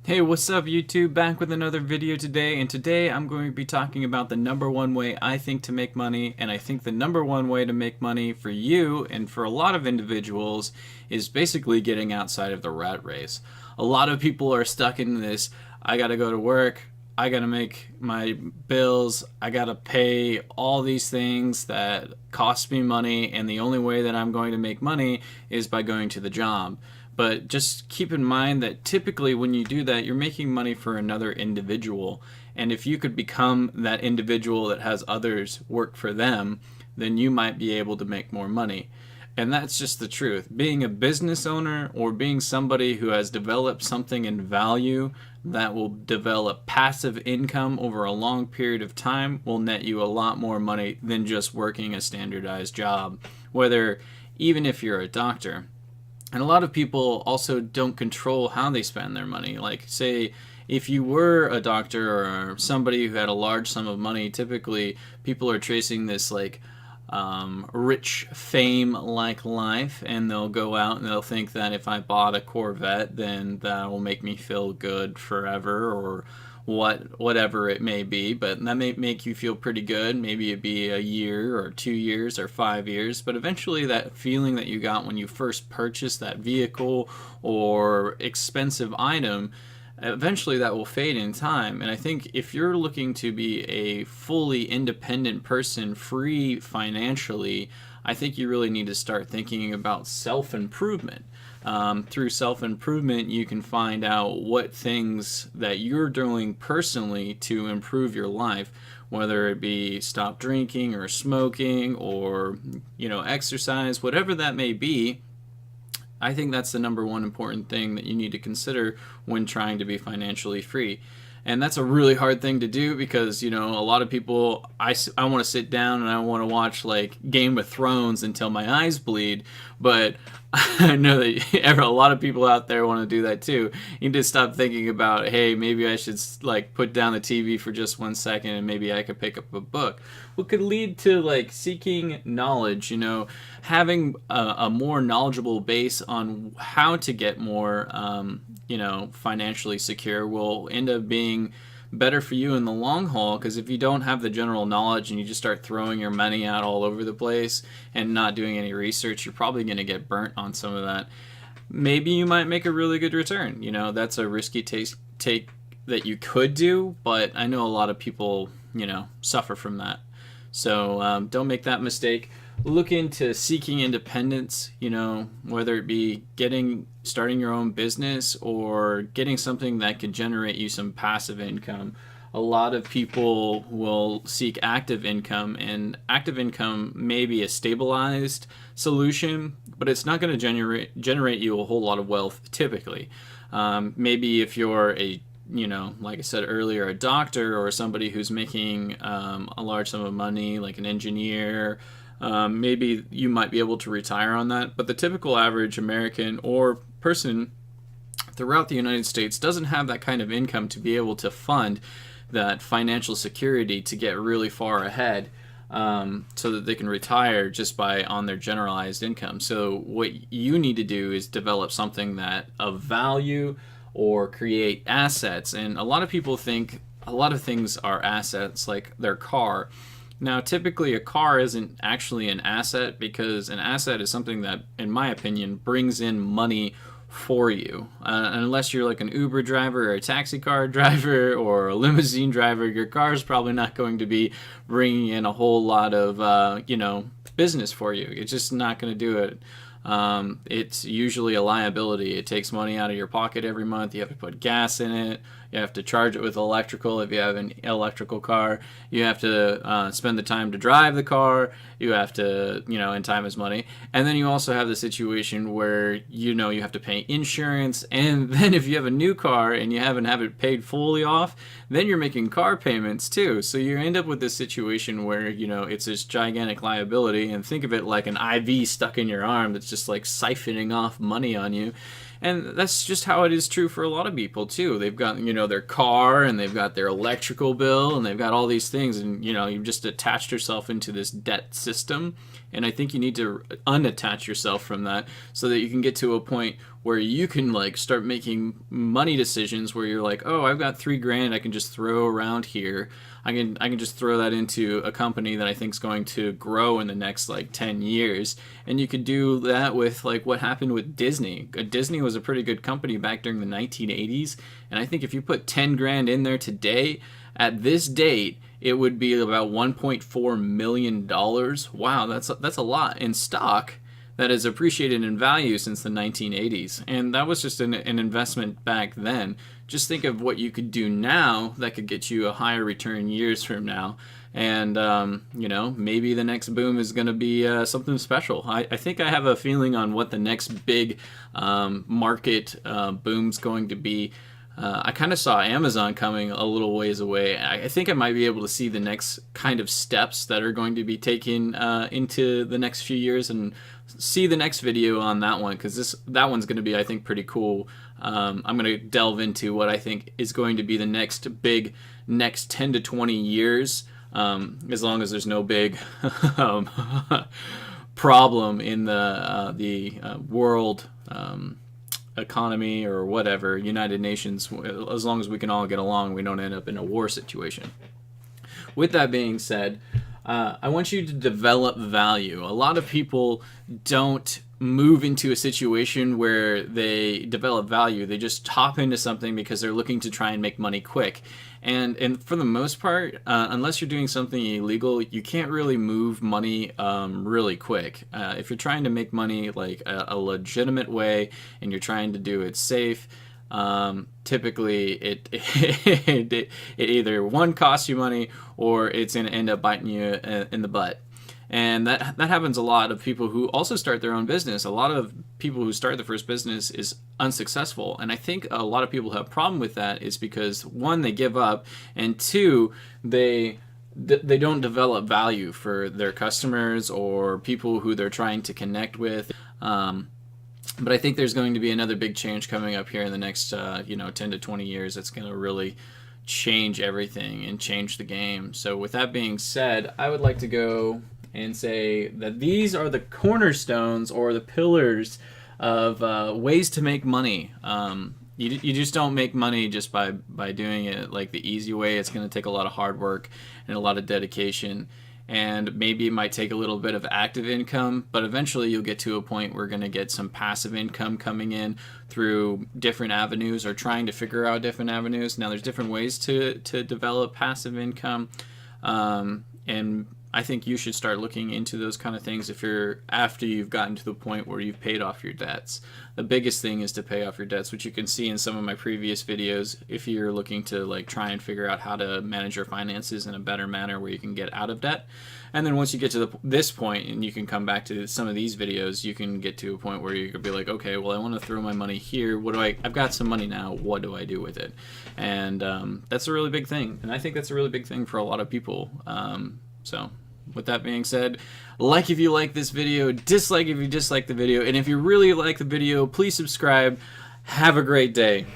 Hey, what's up YouTube? Back with another video today, and today I'm going to be talking about the number one way I think to make money, and I think the number one way to make money for you and for a lot of individuals is basically getting outside of the rat race. A lot of people are stuck in this, I gotta go to work, I gotta make my bills, I gotta pay all these things that cost me money, and the only way that I'm going to make money is by going to the job. But just keep in mind that typically when you do that, you're making money for another individual. And if you could become that individual that has others work for them, then you might be able to make more money. And that's just the truth. Being a business owner or being somebody who has developed something in value that will develop passive income over a long period of time will net you a lot more money than just working a standardized job. Whether, even if you're a doctor. And a lot of people also don't control how they spend their money. Like, say, if you were a doctor or somebody who had a large sum of money, typically people are chasing this like rich fame-like life, and they'll go out and they'll think that if I bought a Corvette, then that will make me feel good forever, or whatever it may be. But that may make you feel pretty good. Maybe it'd be a year or 2 years or 5 years, but eventually that feeling that you got when you first purchased that vehicle or expensive item, eventually that will fade in time. And I think if you're looking to be a fully independent person, free financially, I think you really need to start thinking about self-improvement. Through self-improvement, you can find out what things that you're doing personally to improve your life, whether it be stop drinking or smoking or, exercise, whatever that may be. I think that's the number one important thing that you need to consider when trying to be financially free. And that's a really hard thing to do because, a lot of people, I want to sit down and I want to watch like Game of Thrones until my eyes bleed, but I know that a lot of people out there want to do that too. You need to stop thinking about, hey, maybe I should like put down the TV for just 1 second and maybe I could pick up a book. What could lead to like seeking knowledge, having a more knowledgeable base on how to get more, financially secure will end up being better for you in the long haul, because if you don't have the general knowledge and you just start throwing your money out all over the place and not doing any research, you're probably going to get burnt on some of that. Maybe you might make a really good return. That's a risky take that you could do, but I know a lot of people, suffer from that. So don't make that mistake. Look into seeking independence, whether it be starting your own business or getting something that can generate you some passive income. A lot of people will seek active income, and active income may be a stabilized solution, but it's not going to generate you a whole lot of wealth typically. Maybe if you're like I said earlier, a doctor or somebody who's making a large sum of money, like an engineer, maybe you might be able to retire on that. But the typical average American or person throughout the United States doesn't have that kind of income to be able to fund that financial security to get really far ahead, so that they can retire just on their generalized income. So what you need to do is develop something that of value or create assets. And a lot of people think a lot of things are assets, like their car. Now, typically a car isn't actually an asset, because an asset is something that, in my opinion, brings in money for you. Unless you're like an Uber driver or a taxi car driver or a limousine driver, your car is probably not going to be bringing in a whole lot of, business for you. It's just not going to do it. It's usually a liability. It takes money out of your pocket every month. You have to put gas in it. You have to charge it with electrical if you have an electrical car. You have to spend the time to drive the car. You have to, and time is money. And then you also have the situation where, you have to pay insurance. And then if you have a new car and you haven't have it paid fully off, then you're making car payments too. So you end up with this situation where, it's this gigantic liability. And think of it like an IV stuck in your arm that's just like siphoning off money on you. And that's just how it is true for a lot of people too. They've got, their car, and they've got their electrical bill, and they've got all these things, and, you've just attached yourself into this debt system. And I think you need to unattach yourself from that so that you can get to a point where you can like start making money decisions where you're like, oh, I've got $3,000 I can just throw around here. I can just throw that into a company that I think is going to grow in the next like 10 years. And you could do that with like what happened with Disney. Disney was a pretty good company back during the 1980s. And I think if you put $10,000 in there today, at this date, it would be about $1.4 million. Wow, that's a lot in stock that has appreciated in value since the 1980s. And that was just an investment back then. Just think of what you could do now that could get you a higher return years from now. And, you know, maybe the next boom is going to be something special. I think I have a feeling on what the next big market boom's going to be. I kind of saw Amazon coming a little ways away. I think I might be able to see the next kind of steps that are going to be taken into the next few years, and see the next video on that one, because that one's going to be, I think, pretty cool. I'm going to delve into what I think is going to be the next 10 to 20 years, as long as there's no big problem in the world economy or whatever, United Nations. As long as we can all get along, we don't end up in a war situation. With that being said, I want you to develop value. A lot of people don't move into a situation where they develop value. They just hop into something because they're looking to try and make money quick. And for the most part, unless you're doing something illegal, you can't really move money really quick. If you're trying to make money like a legitimate way and you're trying to do it safe, typically it either one costs you money or it's going to end up biting you in the butt. And that happens a lot of people who also start their own business. A lot of people who start the first business is unsuccessful. And I think a lot of people have a problem with that is because, one, they give up, and two, they don't develop value for their customers or people who they're trying to connect with. But I think there's going to be another big change coming up here in the next 10 to 20 years that's going to really change everything and change the game. So with that being said, I would like to go and say that these are the cornerstones or the pillars of ways to make money. You just don't make money just by doing it like the easy way. It's going to take a lot of hard work and a lot of dedication. And maybe it might take a little bit of active income, but eventually you'll get to a point where you're going to get some passive income coming in through different avenues, or trying to figure out different avenues. Now, there's different ways to develop passive income, and I think you should start looking into those kind of things after you've gotten to the point where you've paid off your debts. The biggest thing is to pay off your debts, which you can see in some of my previous videos if you're looking to like try and figure out how to manage your finances in a better manner where you can get out of debt. And then once you get to this point, and you can come back to some of these videos, you can get to a point where you could be like, okay, well, I want to throw my money here. I've got some money now. What do I do with it? And that's a really big thing. And I think that's a really big thing for a lot of people. So with that being said, like if you like this video, dislike if you dislike the video, and if you really like the video, please subscribe. Have a great day.